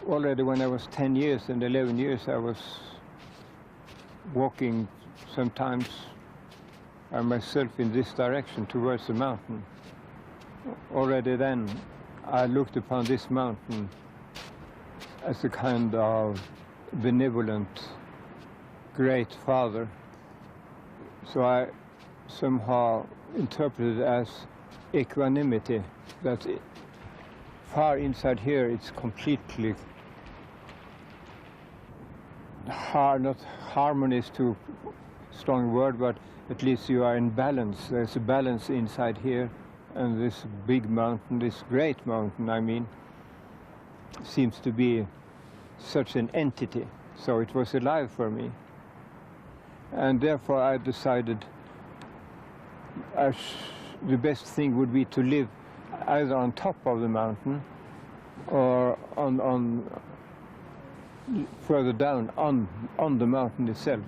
already when I was 10 years and 11 years, I was walking sometimes by myself in this direction towards the mountain. Already then, I looked upon this mountain as a kind of benevolent, great father. So I somehow interpreted it as equanimity, that far inside here it's completely not harmony is too strong word, but at least you are in balance. There's a balance inside here, and this big mountain, this great mountain, I mean, seems to be such an entity. So it was alive for me. And therefore I decided the best thing would be to live either on top of the mountain or on further down on the mountain itself.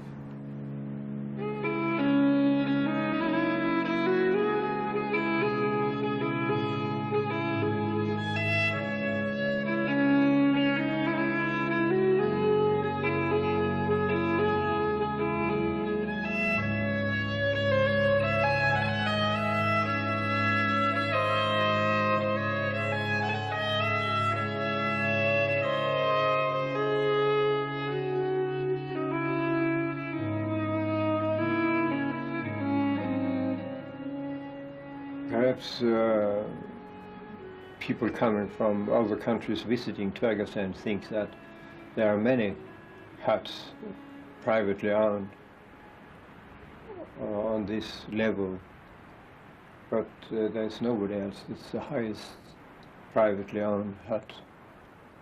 Perhaps people coming from other countries visiting Tvergasand think that there are many huts privately owned on this level, but there's nobody else. It's the highest privately owned hut.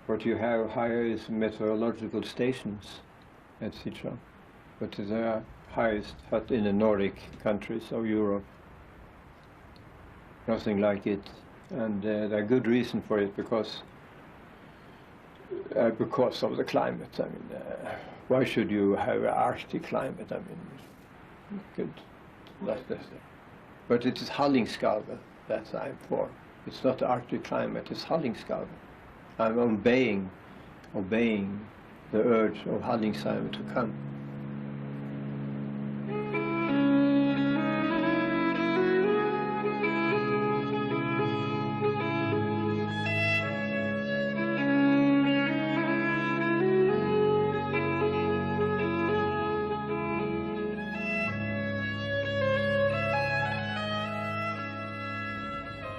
What you have higher is meteorological stations, etc. But the highest hut in the Nordic countries of Europe. Nothing like it, and there are good reason for it because of the climate. I mean, why should you have an Arctic climate? I mean, good. But it is Hallingskarvet that I'm for. It's not the Arctic climate. It's Hallingskarvet. I'm obeying the urge of Hallingskarvet to come.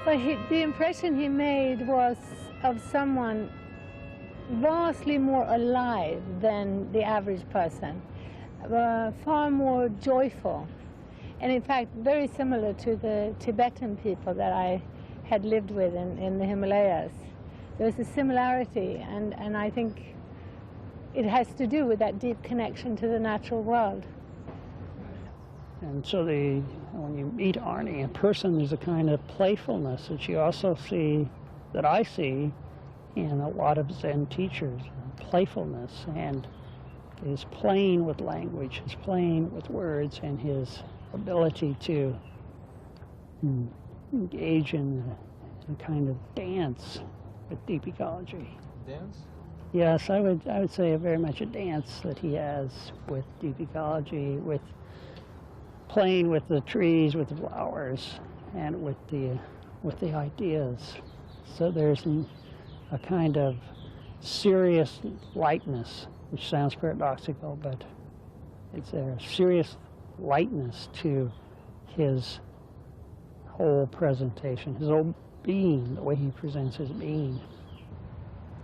But the impression he made was of someone vastly more alive than the average person, far more joyful, and in fact very similar to the Tibetan people that I had lived with in the Himalayas. There was a similarity, and I think it has to do with that deep connection to the natural world. And so when you meet Arne in person, there's a kind of playfulness that you also see, that I see in a lot of Zen teachers, playfulness, and his playing with language, his playing with words, and his ability to engage in a kind of dance with deep ecology. Dance? Yes, I would say very much a dance that he has with deep ecology, with playing with the trees, with the flowers, and with the ideas. So there's a kind of serious lightness, which sounds paradoxical, but it's a serious lightness to his whole presentation, his whole being, the way he presents his being.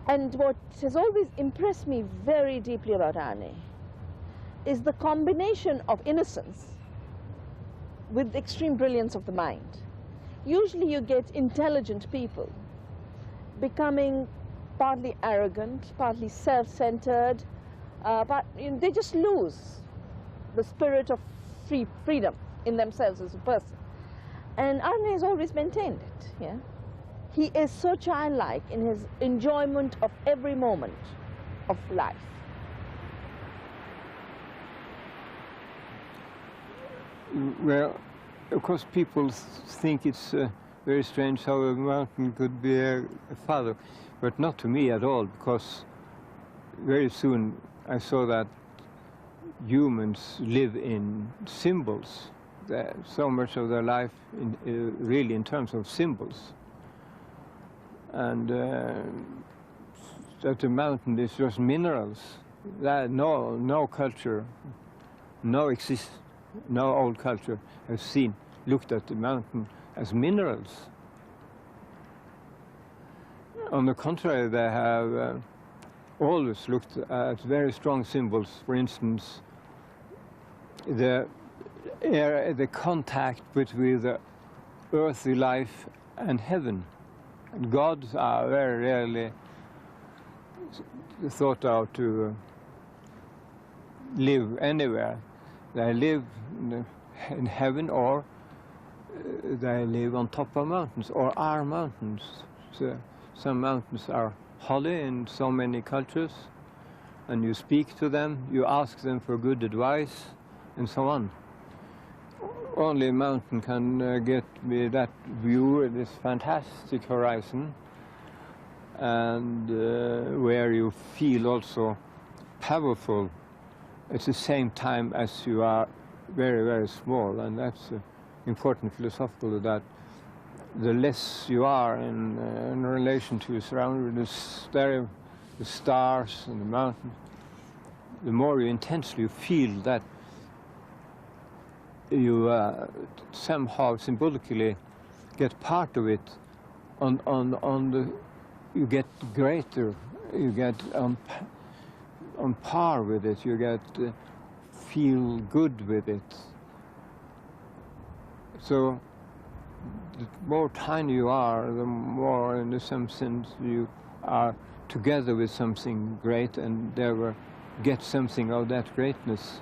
And what has always impressed me very deeply about Arne is the combination of innocence with extreme brilliance of the mind. Usually you get intelligent people becoming partly arrogant, partly self-centered, but they just lose the spirit of freedom in themselves as a person. And Arne has always maintained it. Yeah? He is so childlike in his enjoyment of every moment of life. Well, of course, people think it's very strange how a mountain could be a father, but not to me at all, because very soon I saw that humans live in symbols. So much of their life really in terms of symbols. And that the mountain is just minerals. That no culture, no old culture has looked at the mountain as minerals. On the contrary, they have always looked at very strong symbols. For instance, the contact between the earthly life and heaven. And gods are very rarely thought of to live anywhere. They live in heaven, or they live on top of mountains, or are mountains. So some mountains are holy in so many cultures, and you speak to them, you ask them for good advice, and so on. Only a mountain can get me that view, this fantastic horizon, and where you feel also powerful at the same time as you are very, very small. And that's important philosophically, that the less you are in relation to your surroundings, the stars and the mountains, the more you intensely feel that you somehow symbolically get part of it. You get greater, you get on par with it, you get feel good with it. So the more tiny you are, the more, in some sense, you are together with something great, and therefore get something of that greatness.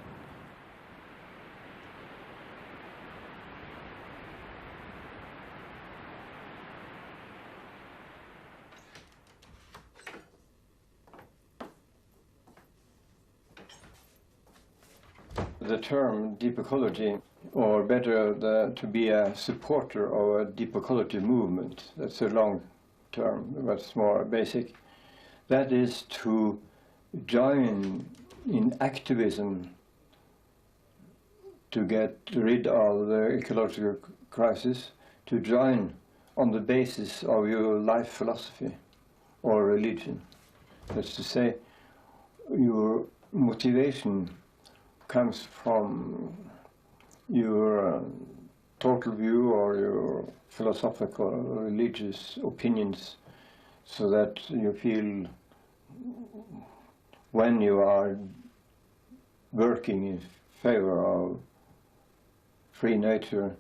The term deep ecology, or better, to be a supporter of a deep ecology movement, that's a long term, but it's more basic. That is to join in activism to get rid of the ecological crisis, to join on the basis of your life philosophy or religion. That's to say, your motivation comes from your total view or your philosophical or religious opinions, so that you feel when you are working in favor of free nature,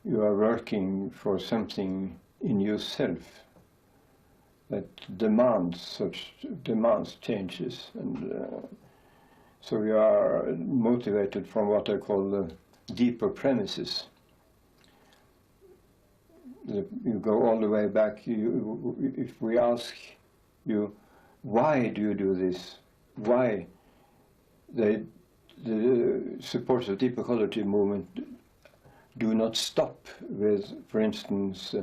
you are working for something in yourself that demands changes, and so you are motivated from what I call the deeper premises. You go all the way back. If we ask you, why do you do this? Why? The supporters of deep ecology movement do not stop with, for instance,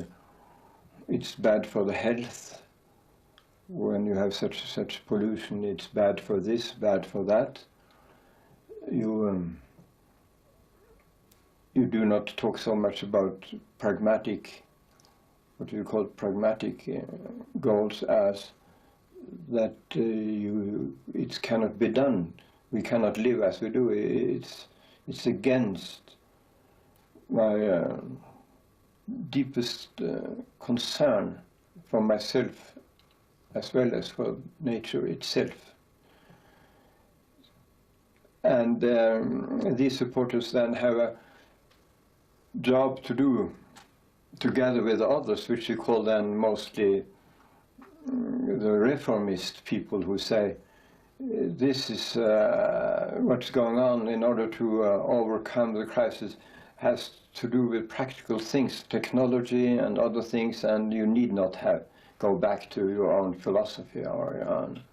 it's bad for the health. When you have such pollution, it's bad for this, bad for that. You do not talk so much about pragmatic, what you call pragmatic goals, as that it cannot be done. We cannot live as we do. It's against my deepest concern for myself, as well as for nature itself. And these supporters then have a job to do together with others, which we call then mostly the reformist people, who say this is what's going on in order to overcome the crisis has to do with practical things, technology and other things, and you need not go back to your own philosophy or your own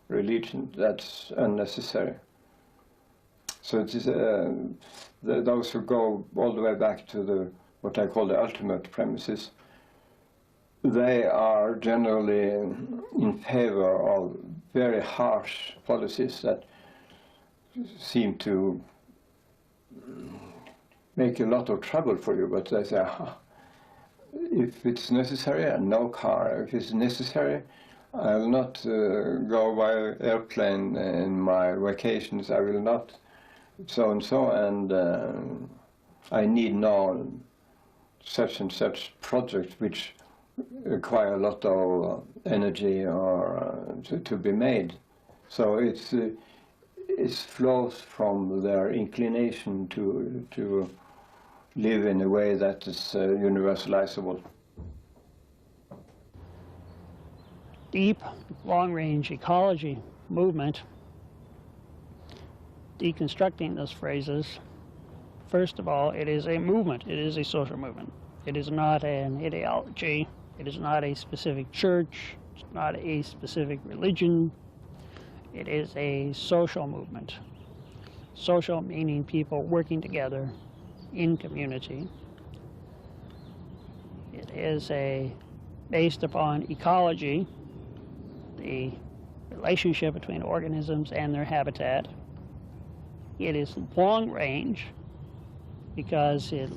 religion. That's unnecessary. So it is those who go all the way back to what I call the ultimate premises, they are generally in favor of very harsh policies that seem to make a lot of trouble for you, but they say, if it's necessary, and no car. If it's necessary, I will not go by airplane in my vacations. I will not so and so, and I need now such and such project which require a lot of energy or to be made. So it flows from their inclination to live in a way that is universalizable. Deep, long-range ecology movement, deconstructing those phrases, first of all, it is a movement. It is a social movement. It is not an ideology. It is not a specific church. It's not a specific religion. It is a social movement. Social meaning people working together in community. It is based upon ecology, the relationship between organisms and their habitat. It is long range because it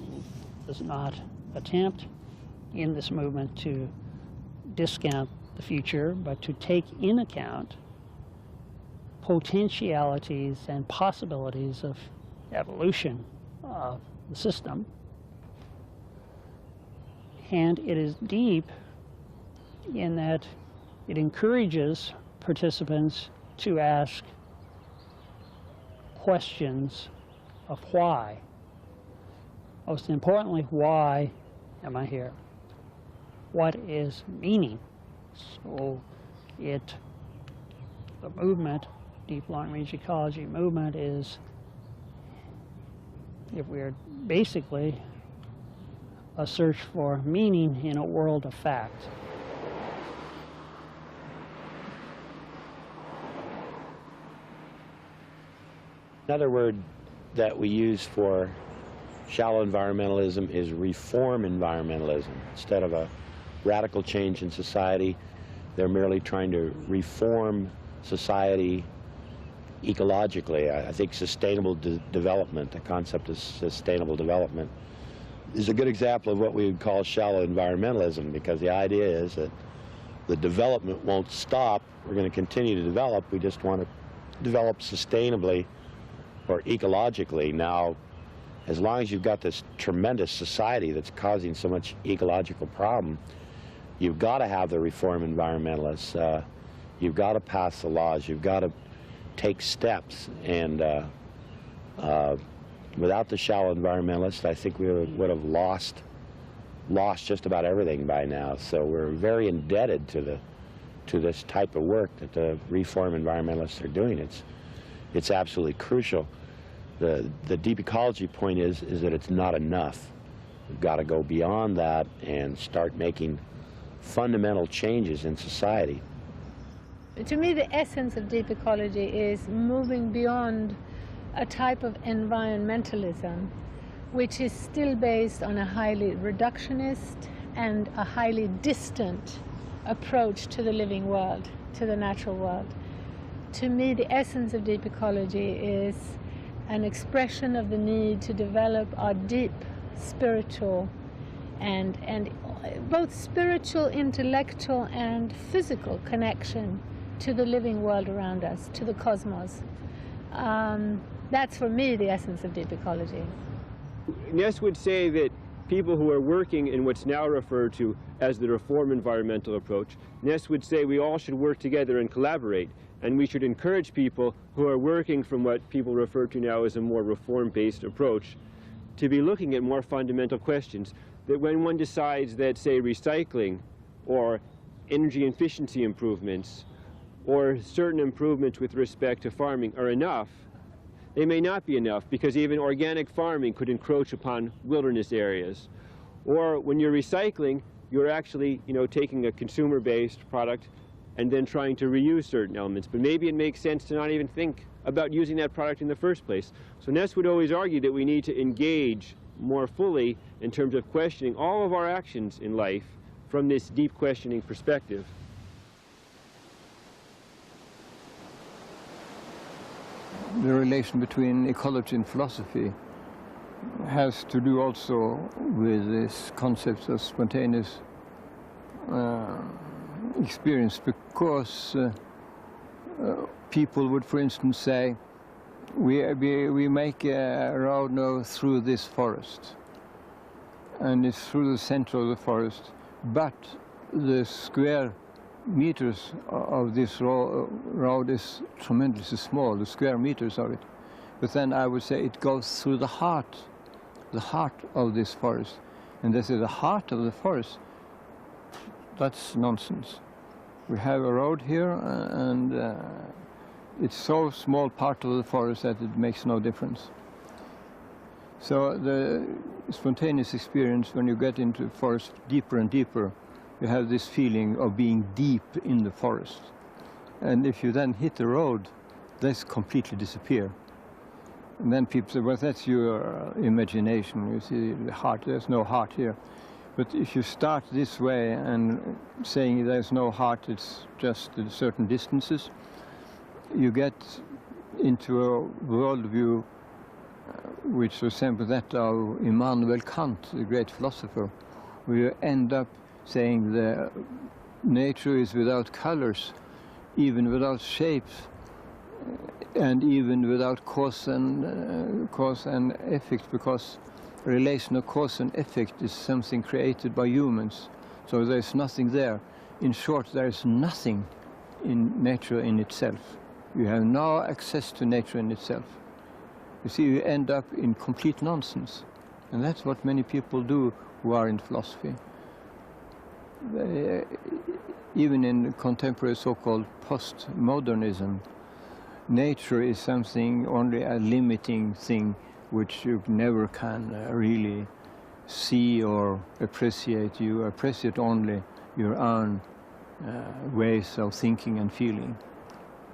does not attempt in this movement to discount the future, but to take in account potentialities and possibilities of evolution of the system. And it is deep in that it encourages participants to ask questions of why. Most importantly, why am I here? What is meaning? So the movement, deep long-range ecology movement, is, if we're basically a search for meaning in a world of fact. Another word that we use for shallow environmentalism is reform environmentalism. Instead of a radical change in society, they're merely trying to reform society ecologically. I think sustainable development, the concept of sustainable development, is a good example of what we would call shallow environmentalism, because the idea is that the development won't stop. We're going to continue to develop. We just want to develop sustainably or ecologically. Now, as long as you've got this tremendous society that's causing so much ecological problem, you've got to have the reform environmentalists. You've got to pass the laws. You've got to take steps. And without the shallow environmentalists, I think we would have lost just about everything by now. So we're very indebted to this type of work that the reform environmentalists are doing. It's absolutely crucial. The deep ecology point is that it's not enough. We've got to go beyond that and start making fundamental changes in society. To me, the essence of deep ecology is moving beyond a type of environmentalism which is still based on a highly reductionist and a highly distant approach to the living world, to the natural world. To me, the essence of deep ecology is an expression of the need to develop our deep spiritual and both spiritual, intellectual, and physical connection to the living world around us, to the cosmos. That's, for me, the essence of deep ecology. Naess would say that people who are working in what's now referred to as the reform environmental approach, Naess would say we all should work together and collaborate, and we should encourage people who are working from what people refer to now as a more reform-based approach to be looking at more fundamental questions. That when one decides that, say, recycling or energy efficiency improvements or certain improvements with respect to farming are enough, they may not be enough, because even organic farming could encroach upon wilderness areas. Or when you're recycling, you're actually, taking a consumer-based product and then trying to reuse certain elements. But maybe it makes sense to not even think about using that product in the first place. So Naess would always argue that we need to engage more fully in terms of questioning all of our actions in life from this deep questioning perspective. the relation between ecology and philosophy has to do also with this concept of spontaneous experience, because people would, for instance, say, we make a road now through this forest, and it's through the center of the forest, but the square meters of this road is tremendously small, the square meters of it. But then I would say it goes through the heart of this forest. And they say the heart of the forest, that's nonsense. We have a road here, and it's so small part of the forest that it makes no difference. So the spontaneous experience, when you get into the forest deeper and deeper, you have this feeling of being deep in the forest. And if you then hit the road, this completely disappear. And then people say, well, that's your imagination. You see the heart, there's no heart here. But if you start this way and saying there's no heart, it's just at certain distances, you get into a worldview which resembles that of Immanuel Kant, the great philosopher, where you end up saying the nature is without colors, even without shapes, and even without cause and effect, because relation of cause and effect is something created by humans. So there's nothing there. In short, there is nothing in nature in itself. You have no access to nature in itself. You see, you end up in complete nonsense. And that's what many people do who are in philosophy. Even in contemporary so-called postmodernism, nature is something, only a limiting thing which you never can really see or appreciate. You appreciate only your own ways of thinking and feeling.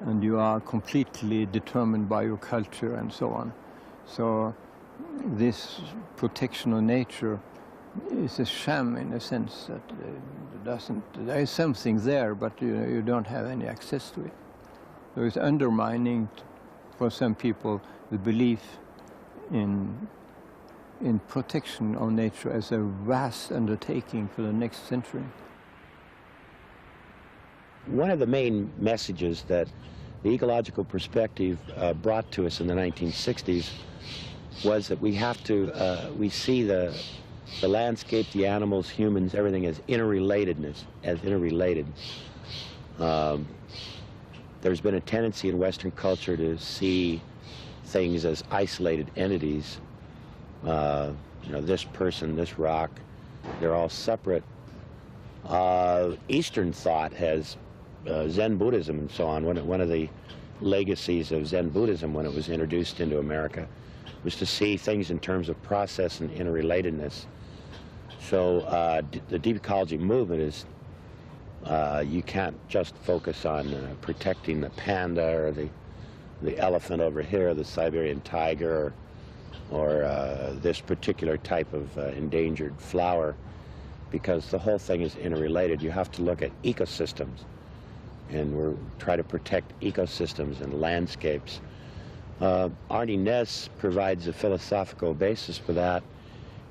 And you are completely determined by your culture and so on. So this protection of nature is a sham in a sense that there is something there, but you don't have any access to it. So it's undermining, for some people, the belief in protection of nature as a vast undertaking for the next century. One of the main messages that the ecological perspective brought to us in the 1960s was that we have to, we see the landscape, the animals, humans, everything as interrelatedness, as interrelated. There's been a tendency in Western culture to see things as isolated entities. You know, this person, this rock, they're all separate. Eastern thought has Zen Buddhism and so on. One of the legacies of Zen Buddhism when it was introduced into America was to see things in terms of process and interrelatedness. So the deep ecology movement is, you can't just focus on protecting the panda or the elephant over here, the Siberian tiger, or this particular type of endangered flower, because the whole thing is interrelated. You have to look at ecosystems, and we're trying to protect ecosystems and landscapes. Arne Naess provides a philosophical basis for that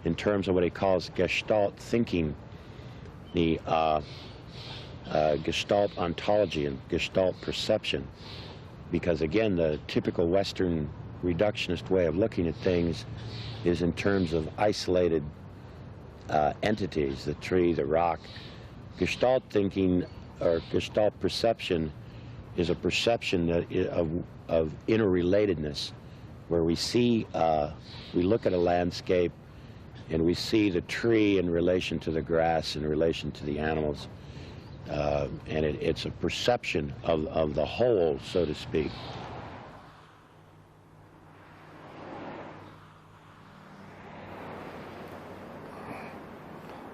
in terms of what he calls Gestalt thinking, the Gestalt ontology and Gestalt perception. Because again, the typical Western reductionist way of looking at things is in terms of isolated entities, the tree, the rock. Gestalt thinking, or Gestalt perception, is a perception of interrelatedness, where we see, we look at a landscape and we see the tree in relation to the grass, in relation to the animals, and it's a perception of the whole, so to speak.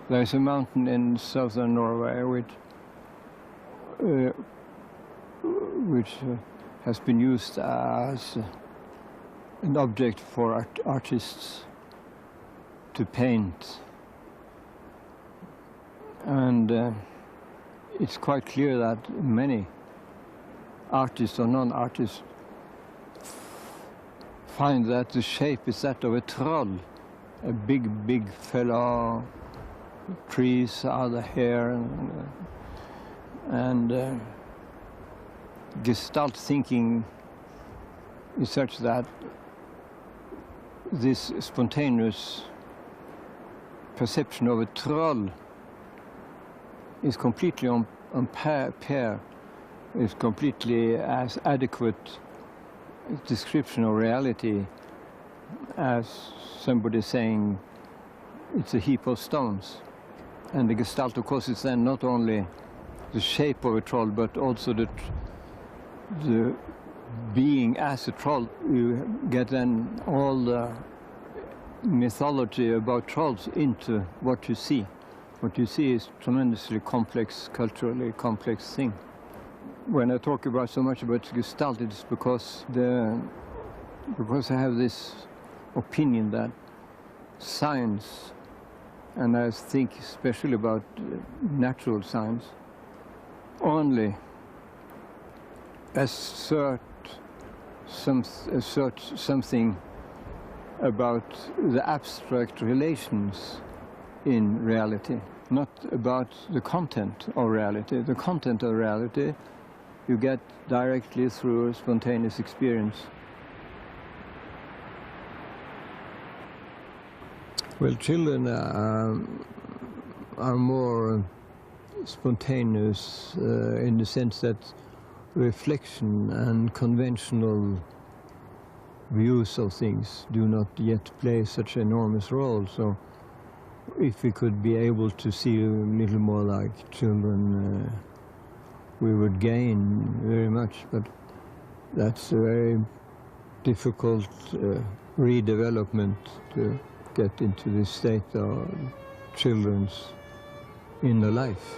There's a mountain in southern Norway which has been used as an object for artists to paint. And it's quite clear that many artists or non-artists find that the shape is that of a troll, a big fellow. Trees are the hair, and Gestalt thinking is such that this spontaneous perception of a troll is completely on pair, is completely as adequate description of reality as somebody saying it's a heap of stones. And the Gestalt, of course, is then not only the shape of a troll, but also the being as a troll. You get then all the mythology about trolls into what you see. What you see is tremendously complex, culturally complex thing. When I talk about so much about Gestalt, it's because I have this opinion that science, and I think especially about natural science, only assert something about the abstract relations in reality, not about the content of reality. The content of reality you get directly through spontaneous experience. Well, children are more spontaneous in the sense that reflection and conventional views of things do not yet play such an enormous role. So if we could be able to see a little more like children, we would gain very much, but that's a very difficult redevelopment to get into this state of children's inner life.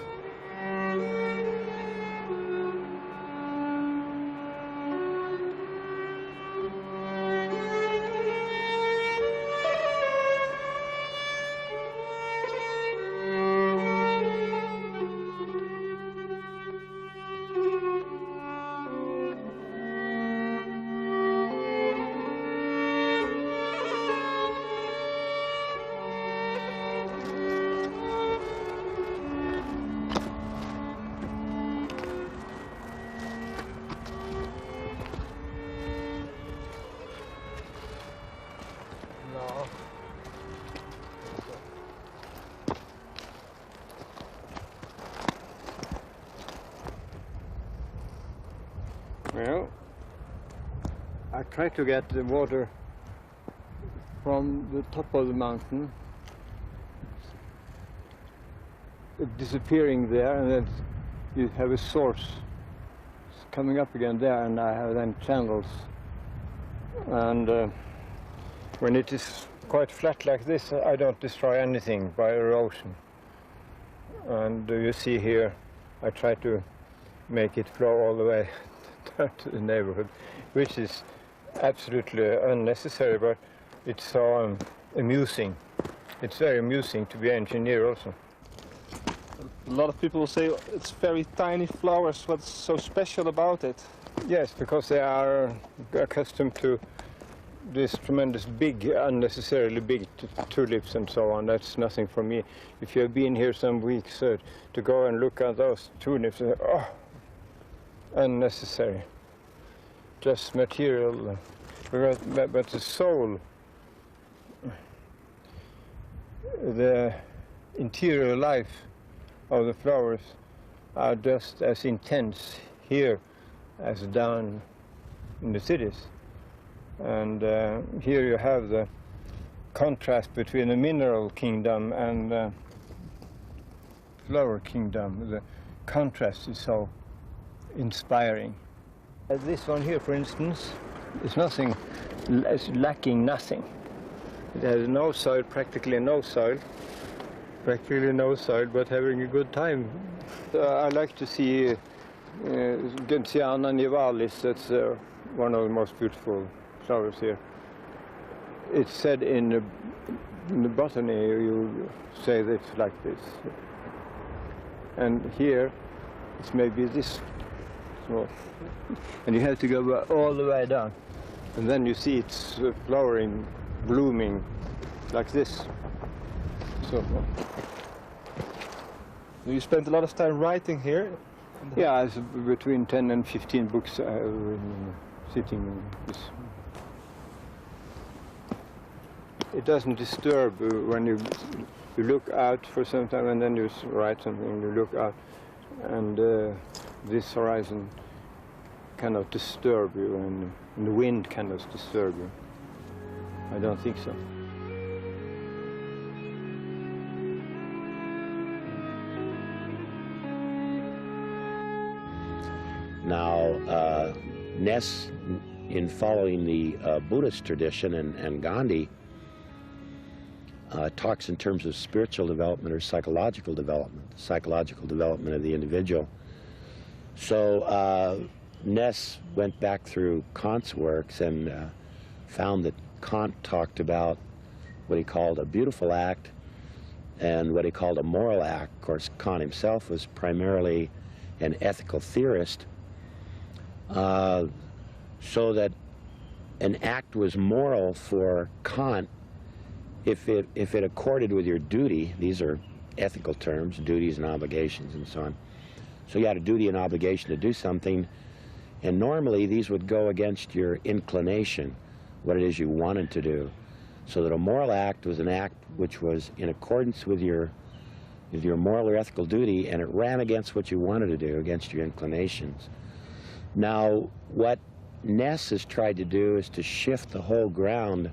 Well, I try to get the water from the top of the mountain, disappearing there, and then you have a source coming up again there, and I have then channels. And when it is quite flat like this, I don't destroy anything by erosion. And you see here, I try to make it flow all the way to the neighborhood, which is absolutely unnecessary, but it's so amusing. It's very amusing to be an engineer also. A lot of people say it's very tiny flowers. What's so special about it? Yes, because they are accustomed to this tremendous big, unnecessarily big tulips and so on. That's nothing for me. If you have been here some weeks to go and look at those tulips, oh, unnecessary, just material. But the soul, the interior life of the flowers are just as intense here as down in the cities. And here you have the contrast between the mineral kingdom and the flower kingdom. The contrast is so inspiring. This one here, for instance, is nothing, it's lacking nothing. It has no soil, practically no soil, but having a good time. I like to see Gentiana nivalis. That's one of the most beautiful flowers here. It's said in the botany, you say that it's like this. And here, it's maybe this small. And you have to go all the way down. And then you see it's flowering, blooming, like this. So. You spent a lot of time writing here? Yeah, it's between 10 and 15 books sitting in this. It doesn't disturb when you look out for some time and then you write something, you look out, and this horizon cannot disturb you, and the wind cannot disturb you. I don't think so. Now, Naess, in following the Buddhist tradition and Gandhi, talks in terms of spiritual development or psychological development of the individual. So Naess went back through Kant's works and found that Kant talked about what he called a beautiful act and what he called a moral act. Of course, Kant himself was primarily an ethical theorist, so that an act was moral for Kant if it accorded with your duty. These are ethical terms, duties and obligations and so on. So you had a duty and obligation to do something, and normally these would go against your inclination, what it is you wanted to do. So that a moral act was an act which was in accordance with your moral or ethical duty, and it ran against what you wanted to do, against your inclinations. Now, what Naess has tried to do is to shift the whole ground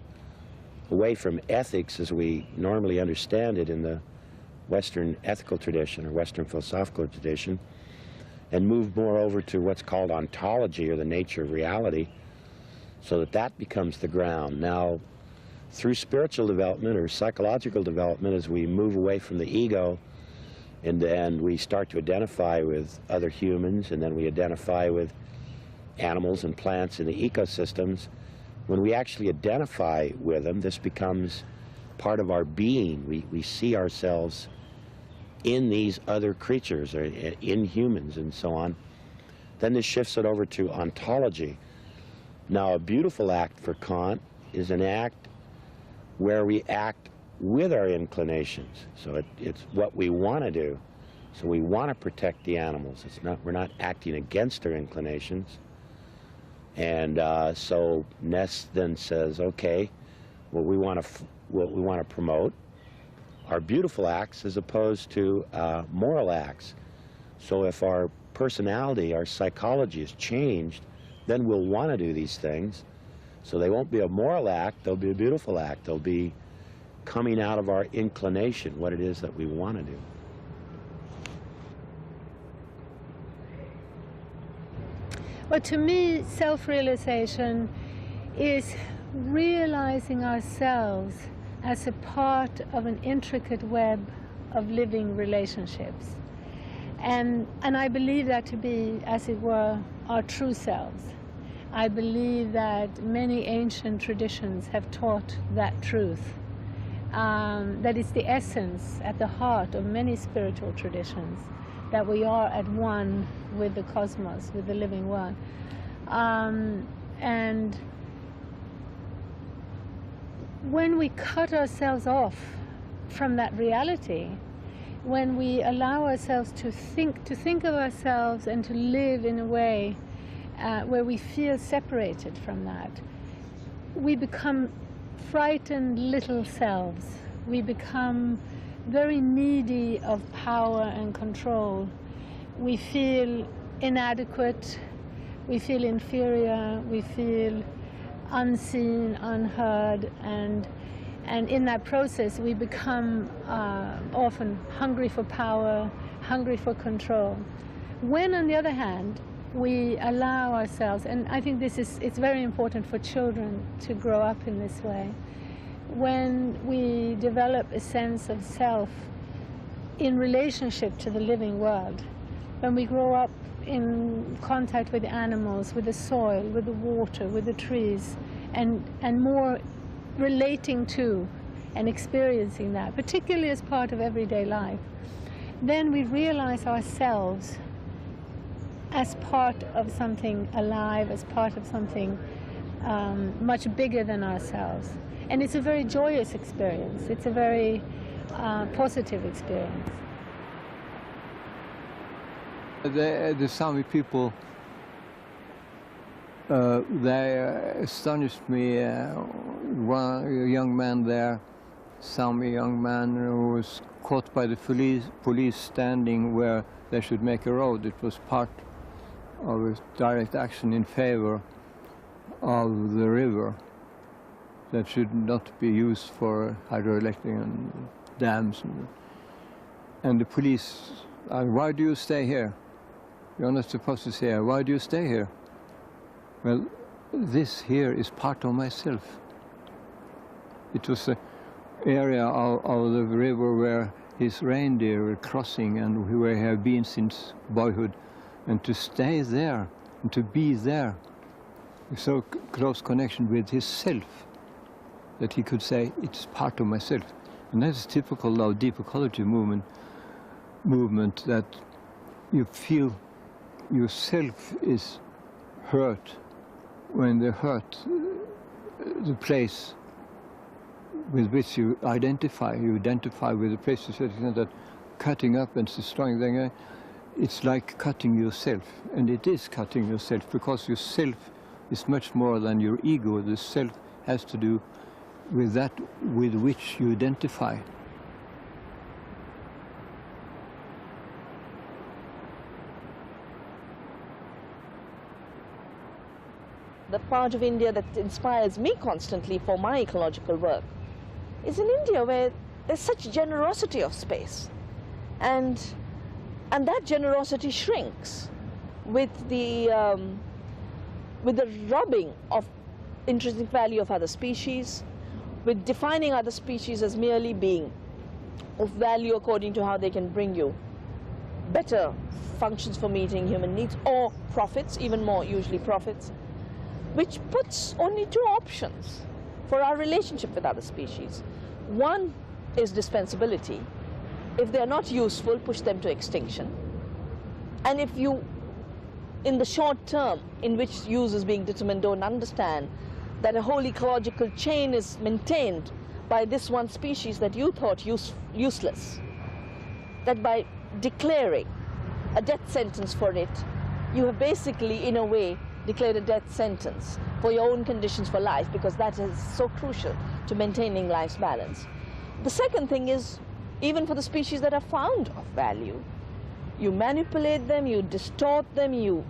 away from ethics as we normally understand it in the Western ethical tradition or Western philosophical tradition, and move more over to what's called ontology, or the nature of reality, so that that becomes the ground. Now, through spiritual development or psychological development, as we move away from the ego, and then we start to identify with other humans, and then we identify with animals and plants in the ecosystems, when we actually identify with them, this becomes part of our being. We see ourselves in these other creatures, or in humans and so on. Then this shifts it over to ontology. Now, a beautiful act for Kant is an act where we act with our inclinations. So it's what we want to do. So we want to protect the animals. We're not acting against our inclinations. And so Naess then says, okay, what we want to promote are beautiful acts as opposed to moral acts. So if our personality, our psychology is changed, then we'll want to do these things. So they won't be a moral act, they'll be a beautiful act. They'll be coming out of our inclination, what it is that we want to do. Well, to me, self-realization is realizing ourselves as a part of an intricate web of living relationships. And I believe that to be, as it were, our true selves. I believe that many ancient traditions have taught that truth. That is the essence at the heart of many spiritual traditions, that we are at one with the cosmos, with the living world. And when we cut ourselves off from that reality, when we allow ourselves to think of ourselves and to live in a way where we feel separated from that, we become frightened little selves. We become very needy of power and control. We feel inadequate, we feel inferior, we feel unseen, unheard, and in that process we become often hungry for power, hungry for control. When, on the other hand, we allow ourselves, and I think it's very important for children to grow up in this way, when we develop a sense of self in relationship to the living world, when we grow up in contact with the animals, with the soil, with the water, with the trees, and more relating to and experiencing that, particularly as part of everyday life, then we realize ourselves as part of something alive, as part of something much bigger than ourselves. And it's a very joyous experience. It's a very positive experience. The Sami people, they astonished me. One young man there, Sami young man, who was caught by the police standing where they should make a road. It was part of a direct action in favor of the river that should not be used for hydroelectric and dams. And the police, why do you stay here? You're not supposed to stay here. Why do you stay here? Well, this here is part of myself. It was an area of the river where his reindeer were crossing and where he had been since boyhood. And to stay there and to be there, so close connection with his self that he could say, it's part of myself. And that is typical of deep ecology movement that you feel yourself is hurt when they hurt the place with which you identify. You identify with the place to such an extent that cutting up and destroying them, it's like cutting yourself. And it is cutting yourself because yourself is much more than your ego. The self has to do with that with which you identify. The part of India that inspires me constantly for my ecological work is in India, where there's such generosity of space. And that generosity shrinks with the robbing of intrinsic value of other species, with defining other species as merely being of value according to how they can bring you better functions for meeting human needs, or profits, even more usually profits, which puts only two options for our relationship with other species. One is dispensability. If they're not useful, push them to extinction. And if you, in the short term, in which use is being determined, don't understand that a whole ecological chain is maintained by this one species that you thought useless, that by declaring a death sentence for it, you have basically, in a way, declared a death sentence for your own conditions for life, because that is so crucial to maintaining life's balance. The second thing is, even for the species that are found of value, you manipulate them, you distort them, you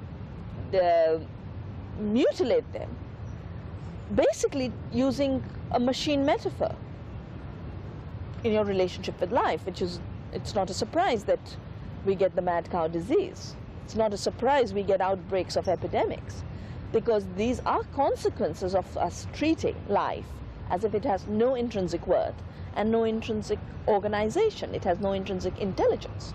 mutilate them, basically using a machine metaphor in your relationship with life, which is, it's not a surprise that we get the mad cow disease. It's not a surprise we get outbreaks of epidemics, because these are consequences of us treating life as if it has no intrinsic worth and no intrinsic organization. It has no intrinsic intelligence.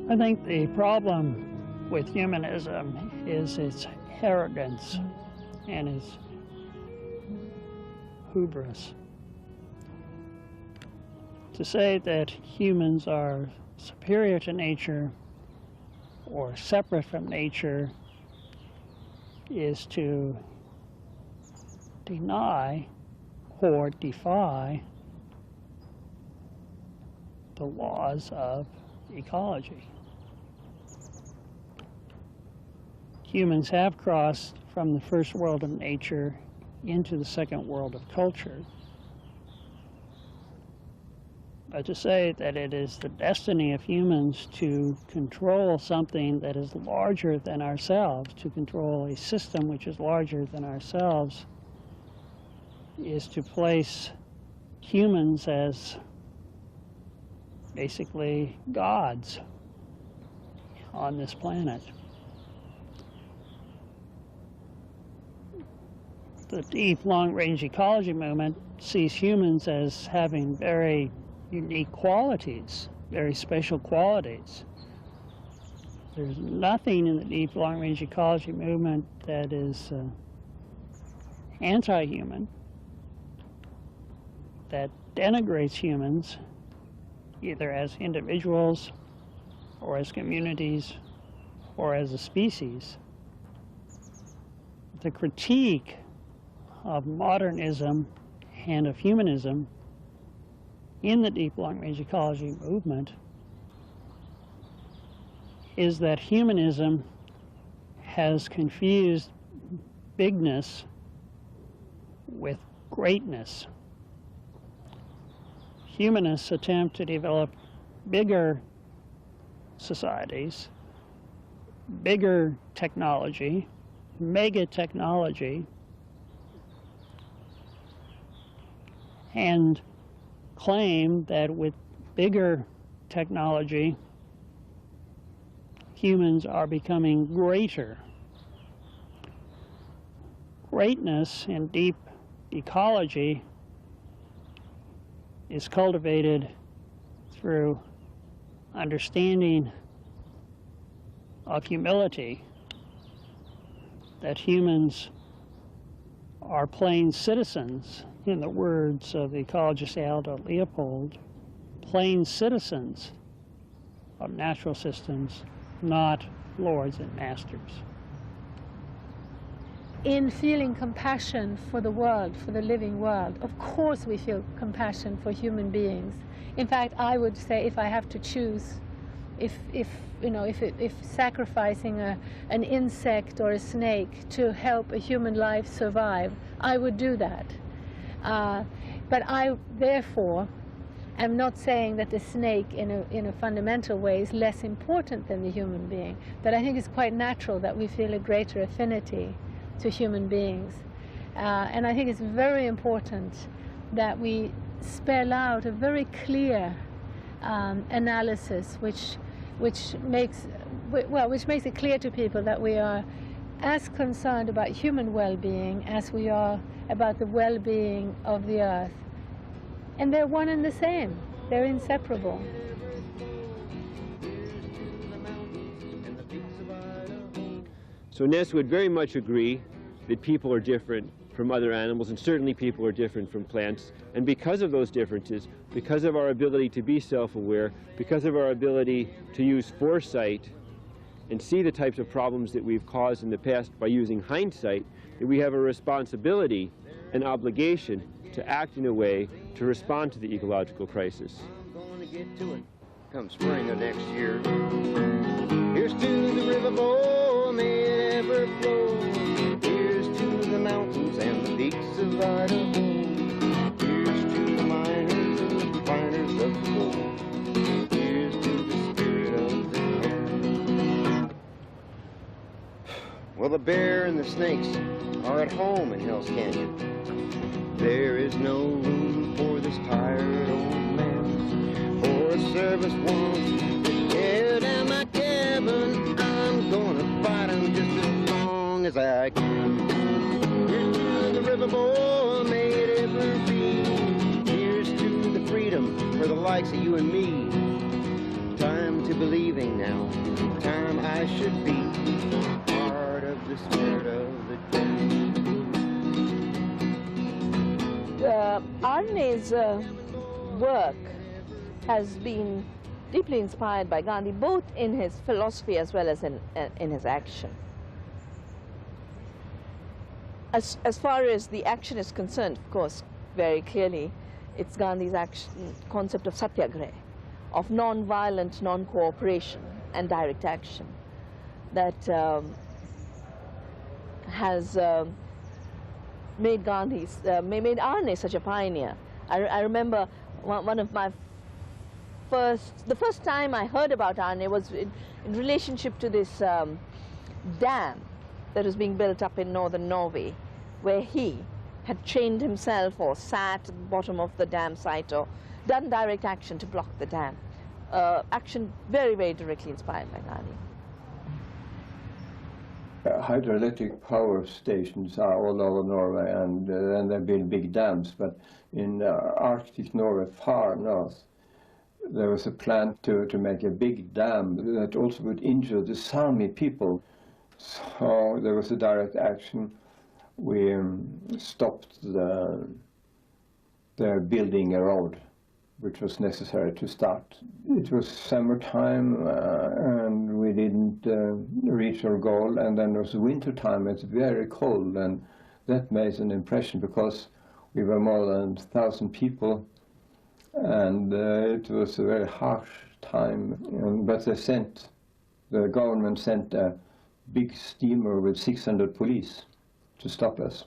I think the problem with humanism is its arrogance and its hubris. To say that humans are superior to nature or separate from nature is to deny or defy the laws of ecology. Humans have crossed from the first world of nature into the second world of culture. But to say that it is the destiny of humans to control something that is larger than ourselves, to control a system which is larger than ourselves, is to place humans as basically gods on this planet. The deep long-range ecology movement sees humans as having very unique qualities, very special qualities. There's nothing in the deep long-range ecology movement that is anti-human, that denigrates humans, either as individuals or as communities or as a species. The critique of modernism and of humanism in the deep long-range ecology movement is that humanism has confused bigness with greatness. Humanists attempt to develop bigger societies, bigger technology, mega technology, and claim that with bigger technology, humans are becoming greater. Greatness in deep ecology is cultivated through understanding of humility, that humans are plain citizens, in the words of the ecologist Aldo Leopold, plain citizens of natural systems, not lords and masters. In feeling compassion for the world, for the living world, of course we feel compassion for human beings. In fact, I would say, if I have to choose, if sacrificing an insect or a snake to help a human life survive, I would do that. But I, therefore, am not saying that the snake in a fundamental way is less important than the human being, but I think it's quite natural that we feel a greater affinity to human beings. And I think it's very important that we spell out a very clear analysis which makes it clear to people that we are as concerned about human well-being as we are about the well-being of the earth. And they're one and the same. They're inseparable. So Naess would very much agree that people are different from other animals, and certainly people are different from plants. And because of those differences, because of our ability to be self-aware, because of our ability to use foresight and see the types of problems that we've caused in the past by using hindsight, that we have a responsibility, an obligation to act in a way to respond to the ecological crisis. I'm gonna get to it come spring of next year. Here's to the river boy, may it ever flow. Here's to the mountains and the peaks of Idaho. Here's to the miners and the refiners of coal. Here's to the spirit of the air. Well, the bear and the snakes are at home in Hell's Canyon. There is no room for this tired old man, for a service woman to tear down my cabin. I'm gonna fight him just as long as I can. Here's to the river boy, may it ever be. Here's to the freedom for the likes of you and me. Time to believing now, time I should be part of the spirit of the day. Arne's work has been deeply inspired by Gandhi, both in his philosophy as well as in his action. As far as the action is concerned, of course, very clearly, it's Gandhi's concept of satyagraha, of non-violent, non-cooperation and direct action that has made made Arne such a pioneer. I remember one of my the first time I heard about Arne was in relationship to this dam that was being built up in northern Norway, where he had chained himself or sat at the bottom of the dam site or done direct action to block the dam. Action very, very directly inspired by Gandhi. hydroelectric power stations are all over Norway, and then they build big dams. But in Arctic Norway, far north, there was a plan to make a big dam that also would injure the Sami people. So there was a direct action. We stopped the building a road, which was necessary to start. It was summertime, and we didn't reach our goal, and then it was winter time. It's very cold, and that made an impression because we were more than 1,000 people, and it was a very harsh time. But the government sent a big steamer with 600 police to stop us.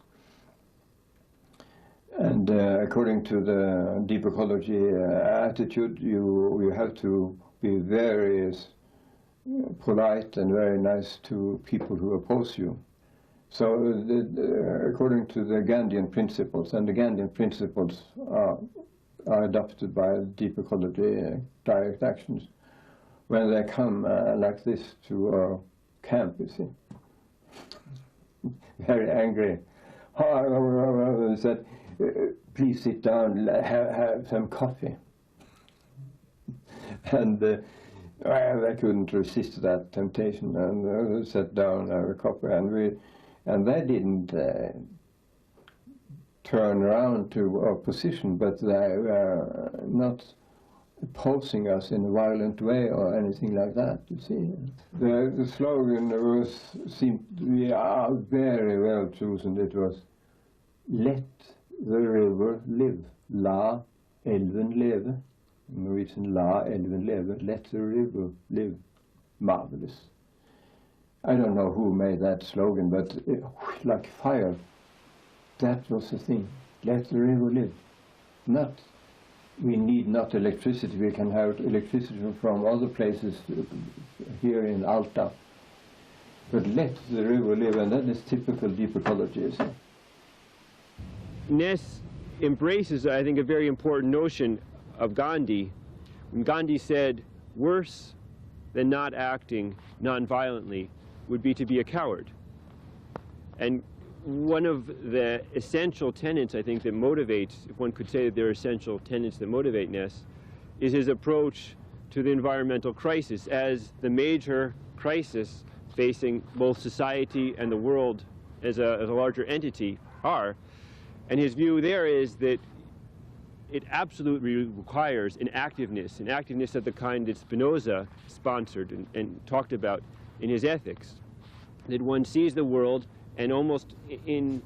And according to the deep ecology attitude, you have to be very polite and very nice to people who oppose you. So according to the Gandhian principles, and the Gandhian principles are adopted by deep ecology direct actions, when they come like this to our camp, you see, very angry. Said, please sit down, have some coffee. And I couldn't resist that temptation, and sat down, have a coffee, and they didn't turn around to our position, but they were not opposing us in a violent way or anything like that, you see. The slogan seemed to be very well chosen. It was, let the river live. La elven leve. Norwegian, la elven leve. Let the river live. Marvelous. I don't know who made that slogan, but like fire, that was the thing. Let the river live. We need not electricity. We can have electricity from other places here in Alta. But let the river live, and that is typical deep ecology. Naess embraces, I think, a very important notion of Gandhi. When Gandhi said, worse than not acting non-violently would be to be a coward. And one of the essential tenets, I think, that motivates, if one could say that there are essential tenets that motivate Naess, is his approach to the environmental crisis as the major crisis facing both society and the world as a larger entity are. And his view there is that it absolutely requires an activeness of the kind that Spinoza sponsored and talked about in his ethics. That one sees the world, and almost in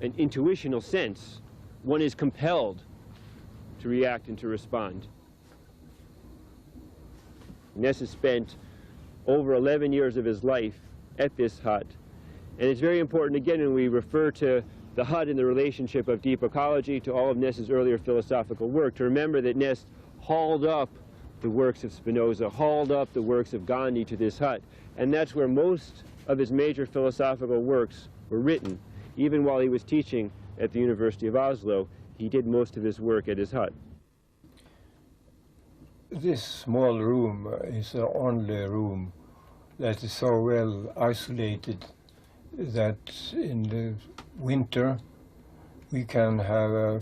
an intuitional sense, one is compelled to react and to respond. Naess has spent over 11 years of his life at this hut. And it's very important, again, when we refer to the hut in the relationship of deep ecology to all of Naess's earlier philosophical work, to remember that Naess hauled up the works of Spinoza, hauled up the works of Gandhi to this hut. And that's where most of his major philosophical works were written. Even while he was teaching at the University of Oslo, he did most of his work at his hut. This small room is the only room that is so well isolated that in the winter we can have a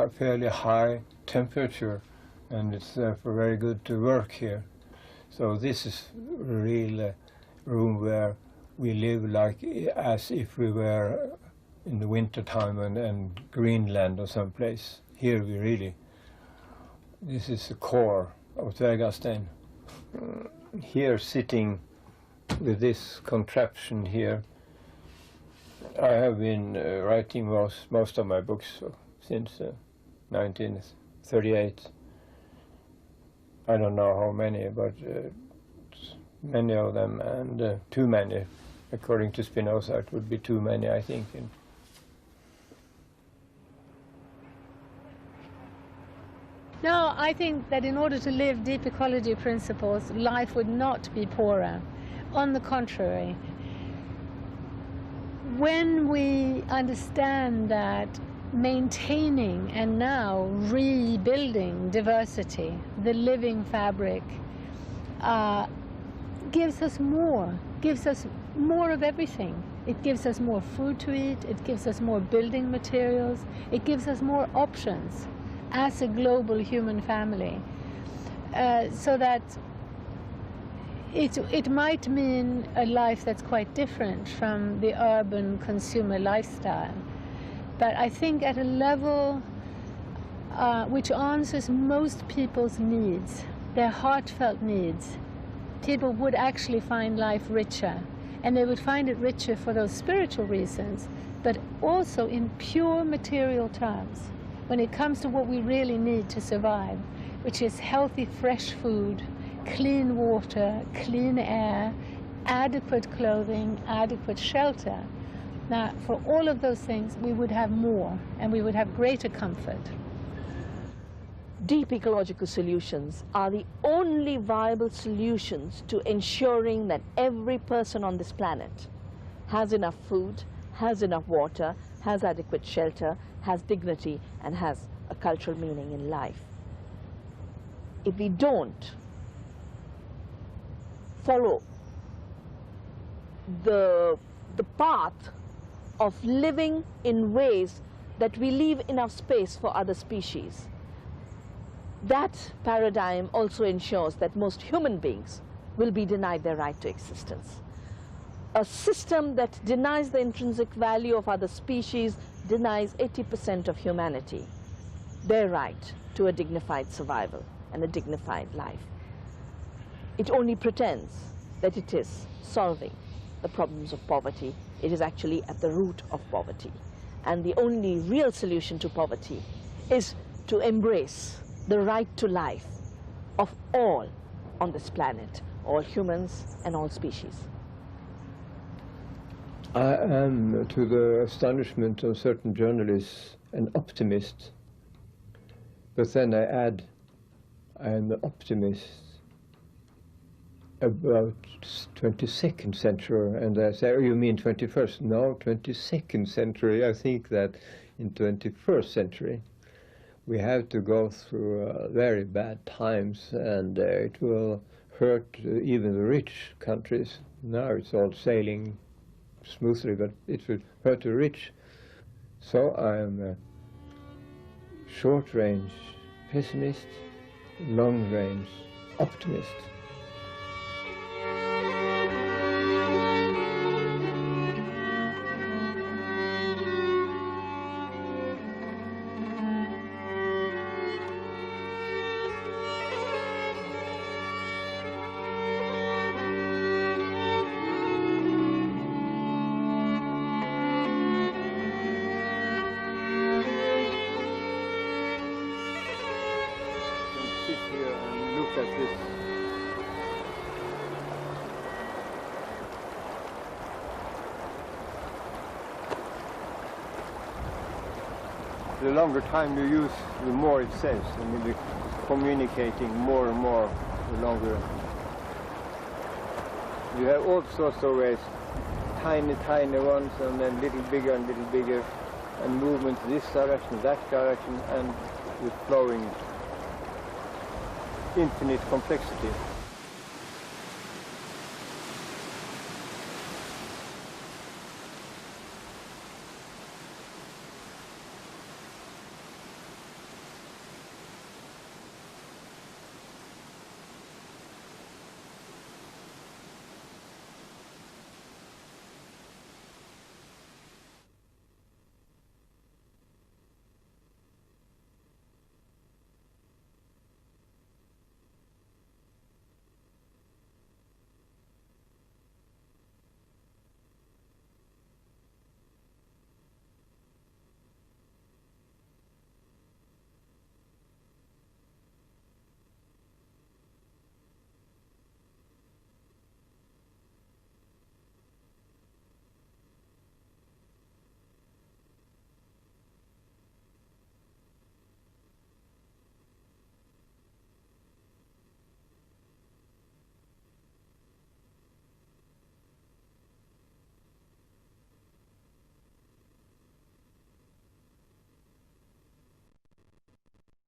fairly high temperature, and it's therefore very good to work here. So this is a real room where we live like as if we were in the winter time and Greenland or someplace. Here we really, this is the core of Tvergastein. Here sitting with this contraption here, I have been writing most of my books since 1938. I don't know how many, but many of them, and too many. According to Spinoza, it would be too many, I think. No, I think that in order to live deep ecology principles, life would not be poorer. On the contrary, when we understand that maintaining and now rebuilding diversity, the living fabric, gives us more of everything. It gives us more food to eat, it gives us more building materials, it gives us more options as a global human family. So that it might mean a life that's quite different from the urban consumer lifestyle. But I think at a level which answers most people's needs, their heartfelt needs, people would actually find life richer. And they would find it richer for those spiritual reasons, but also in pure material terms, when it comes to what we really need to survive, which is healthy, fresh food, clean water, clean air, adequate clothing, adequate shelter. Now, for all of those things, we would have more, and we would have greater comfort. Deep ecological solutions are the only viable solutions to ensuring that every person on this planet has enough food, has enough water, has adequate shelter, has dignity, and has a cultural meaning in life. If we don't follow the path of living in ways that we leave enough space for other species, that paradigm also ensures that most human beings will be denied their right to existence. A system that denies the intrinsic value of other species denies 80% of humanity their right to a dignified survival and a dignified life. It only pretends that it is solving the problems of poverty. It is actually at the root of poverty. And the only real solution to poverty is to embrace the right to life of all on this planet, all humans and all species. I am, to the astonishment of certain journalists, an optimist. But then I add, I am an optimist about 22nd century, and I say, oh, you mean 21st? No, 22nd century. I think that in 21st century, we have to go through very bad times, and it will hurt even the rich countries. Now it's all sailing smoothly, but it will hurt the rich. So I am a short-range pessimist, long-range optimist. The longer time you use, the more it says, and you'll be communicating more and more the longer. You have all sorts of ways, tiny, tiny ones, and then little bigger and little bigger, and movement this direction, that direction, and with flowing infinite complexity.